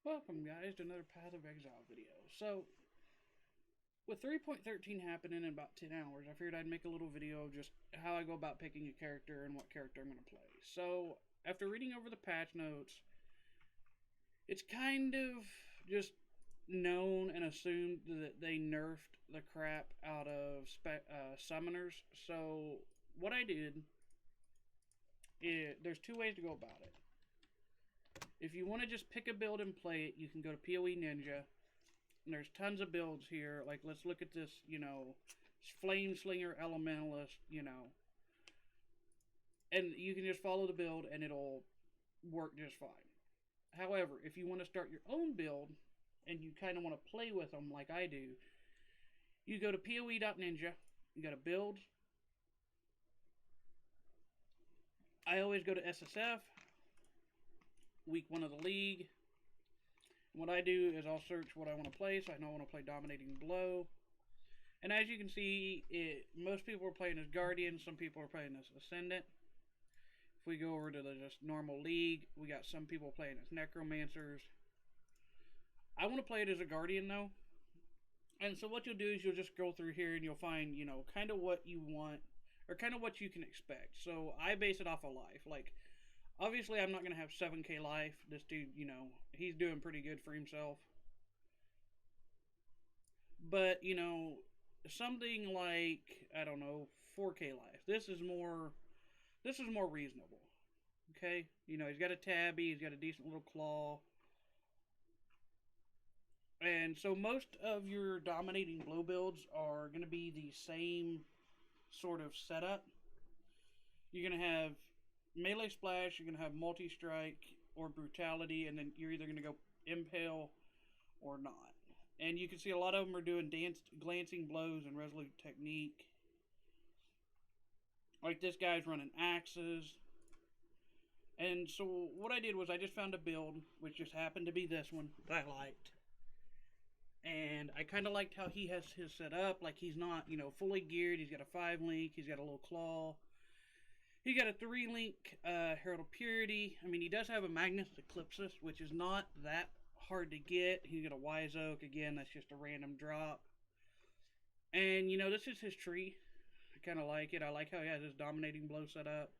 Welcome, guys, to another Path of Exile video. So, with 3.13 happening in about 10 hours, I figured I'd make a little video of just how I go about picking a character and what character I'm going to play. So, after reading over the patch notes, it's kind of just known and assumed that they nerfed the crap out of summoners. So, what I did is, there's two ways to go about it. If you want to just pick a build and play it, you can go to PoE Ninja. And there's tons of builds here. Like, let's look at this, Flame Slinger Elementalist, And you can just follow the build and it'll work just fine. However, if you want to start your own build and you kind of want to play with them like I do, you go to PoE.Ninja. You go to Builds. I always go to SSF. Week 1 of the league. And what I do is I'll search what I want to play, so I know I want to play Dominating Blow. And as you can see, most people are playing as Guardian, some people are playing as Ascendant. If we go over to the just normal league, we got some people playing as Necromancers. I want to play it as a Guardian though. And so what you'll do is you'll just go through here and you'll find, kind of what you want, or kind of what you can expect. So I base it off of life. Like, obviously, I'm not going to have 7k life. This dude, he's doing pretty good for himself. But, something like, I don't know, 4k life. This is more reasonable. Okay? He's got a tabby, he's got a decent little claw. And so most of your Dominating Blow builds are going to be the same sort of setup. You're going to have Melee Splash, you're going to have Multi-Strike or Brutality, and then you're either going to go Impale or not. And you can see a lot of them are doing Glancing Blows and Resolute Technique. Like this guy's running Axes. And so what I did was I just found a build, which just happened to be this one, that I liked. And I kind of liked how he has his set up. Like, he's not, fully geared. He's got a 5-link, he's got a little claw. He got a 3-link Herald of Purity. I mean, he does have a Magnus Eclipsis, which is not that hard to get. He's got a Wise Oak. Again, that's just a random drop. And, this is his tree. I kind of like it. I like how he has his Dominating Blow set up.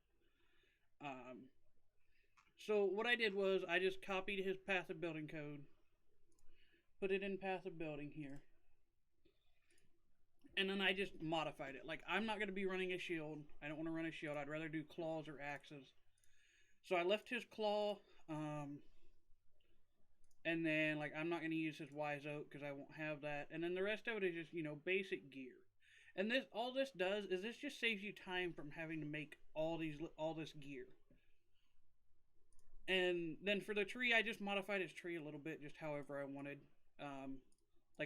So what I did was I just copied his Path of Building code. Put it in Path of Building here. And then I just modified it. Like, I'm not going to be running a shield. I don't want to run a shield. I'd rather do claws or axes. So I left his claw. And then, I'm not going to use his Wise Oak because I won't have that. And then the rest of it is just, basic gear. And all this does is this just saves you time from having to make all this gear. And then for the tree, I just modified his tree a little bit, just however I wanted.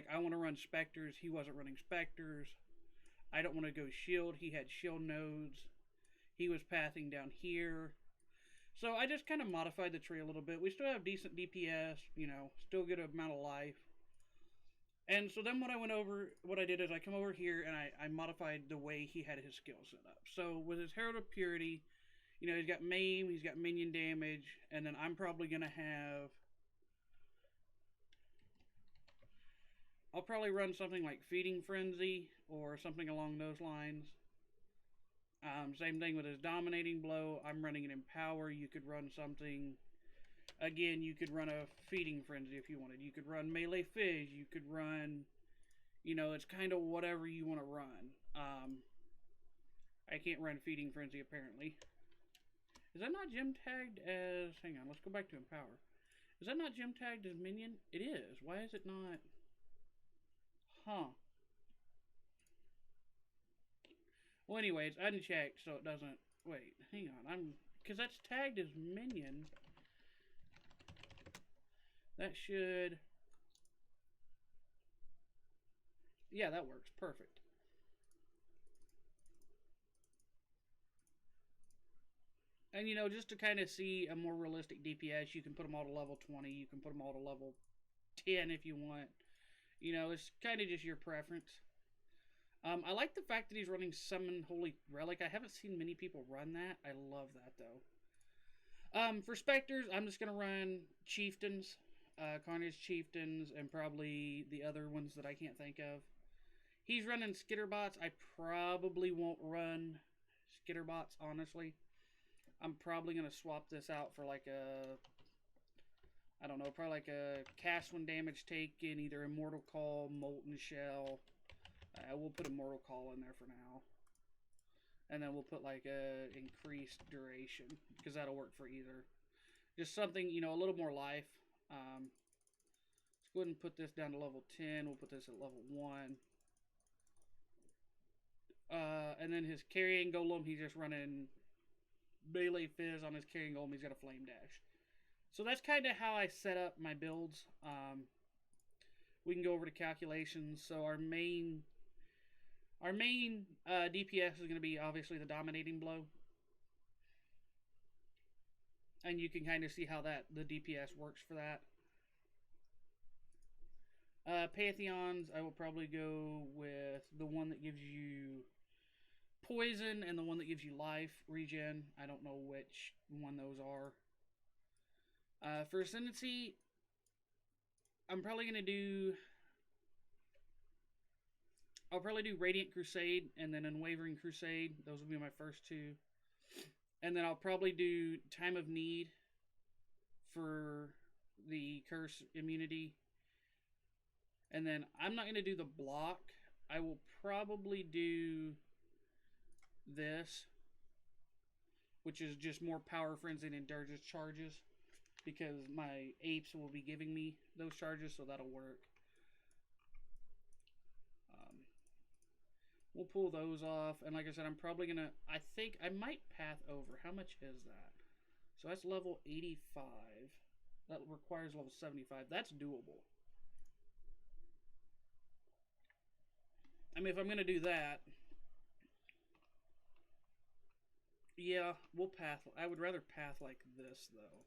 I want to run Spectres. He wasn't running Spectres. I don't want to go Shield. He had Shield nodes. He was pathing down here. So I just kind of modified the tree a little bit. We still have decent DPS, still good amount of life. And so then what I did is I come over here and I modified the way he had his skill set up. So with his Herald of Purity, he's got Maim, he's got minion damage, and then I'm probably going to have... I'll probably run something like Feeding Frenzy or something along those lines. Same thing with his Dominating Blow. I'm running an Empower. You could run something... Again, you could run a Feeding Frenzy if you wanted. You could run Melee Fizz. You could run... it's kind of whatever you want to run. I can't run Feeding Frenzy, apparently. Is that not gem tagged as... Hang on, let's go back to Empower. Is that not gem tagged as Minion? It is. Why is it not... Huh. Well, anyways, I unchecked so it doesn't... Wait, hang on. Because that's tagged as Minion. That should... Yeah, that works. Perfect. And, just to kind of see a more realistic DPS, you can put them all to level 20. You can put them all to level 10 if you want. It's kind of just your preference. I like the fact that he's running Summon Holy Relic. I haven't seen many people run that. I love that, though. For Spectres, I'm just going to run Chieftains. Carnage Chieftains, and probably the other ones that I can't think of. He's running Skitterbots. I probably won't run Skitterbots, honestly. I'm probably going to swap this out for like a, I don't know, probably like a cast when damage taken, either Immortal Call, Molten Shell. We'll put Immortal Call in there for now. And then we'll put like a increased duration, because that'll work for either. Just something, you know, a little more life. Let's go ahead and put this down to level 10. We'll put this at level 1. And then his carrying golem, he's just running melee fizz on his carrying golem. He's got a flame dash. So that's kind of how I set up my builds. We can go over to calculations. So our main DPS is going to be obviously the dominating blow. And you can kind of see how the DPS works for that. Pantheons, I will probably go with the one that gives you poison and the one that gives you life regen. I don't know which one those are. For Ascendancy, I'm probably going to do... I'll probably do Radiant Crusade and then Unwavering Crusade. Those will be my first two. And then I'll probably do Time of Need for the Curse immunity. And then I'm not going to do the block. I will probably do this, which is just more Power Frenzy and Endurance charges, because my apes will be giving me those charges, so that'll work. We'll pull those off, and like I said, I'm probably going to, I think I might path over. How much is that? So that's level 85. That requires level 75. That's doable. I mean, if I'm going to do that, yeah, we'll path. I would rather path like this, though.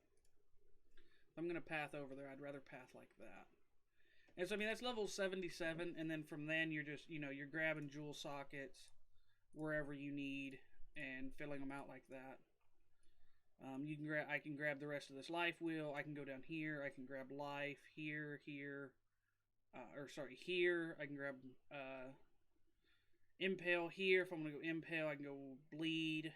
If I'm going to path over there, I'd rather path like that. And so, I mean, that's level 77, and then from then, you're just, you know, you're grabbing jewel sockets wherever you need and filling them out like that. You can I can grab the rest of this life wheel. I can go down here. I can grab life here, here, here. I can grab impale here. If I'm going to go impale, I can go bleed.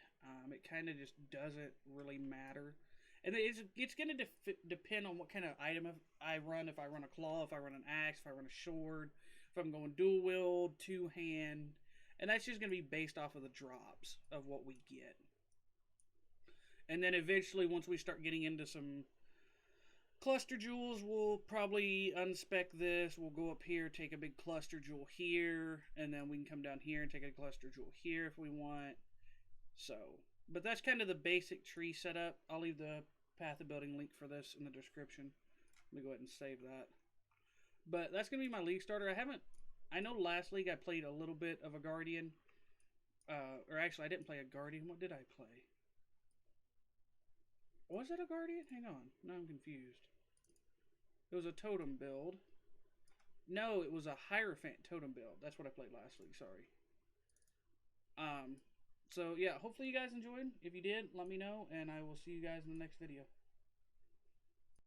It kind of just doesn't really matter. And it's going to depend on what kind of item I run. If I run a claw, if I run an axe, if I run a sword, if I'm going dual wield, two-hand. And that's just going to be based off of the drops of what we get. And then eventually, once we start getting into some cluster jewels, we'll probably unspec this. We'll go up here, take a big cluster jewel here, and then we can come down here and take a cluster jewel here if we want. So, but that's kind of the basic tree setup. I'll leave the path of building link for this in the description. Let me go ahead and save that. But that's going to be my league starter. I know last league I played a little bit of a Guardian. Or actually, I didn't play a Guardian. What did I play? Was it a Guardian? Hang on. Now I'm confused. It was a totem build. No, it was a Hierophant totem build. That's what I played last week. Sorry. So, yeah. Hopefully you guys enjoyed. If you did, let me know. And I will see you guys in the next video.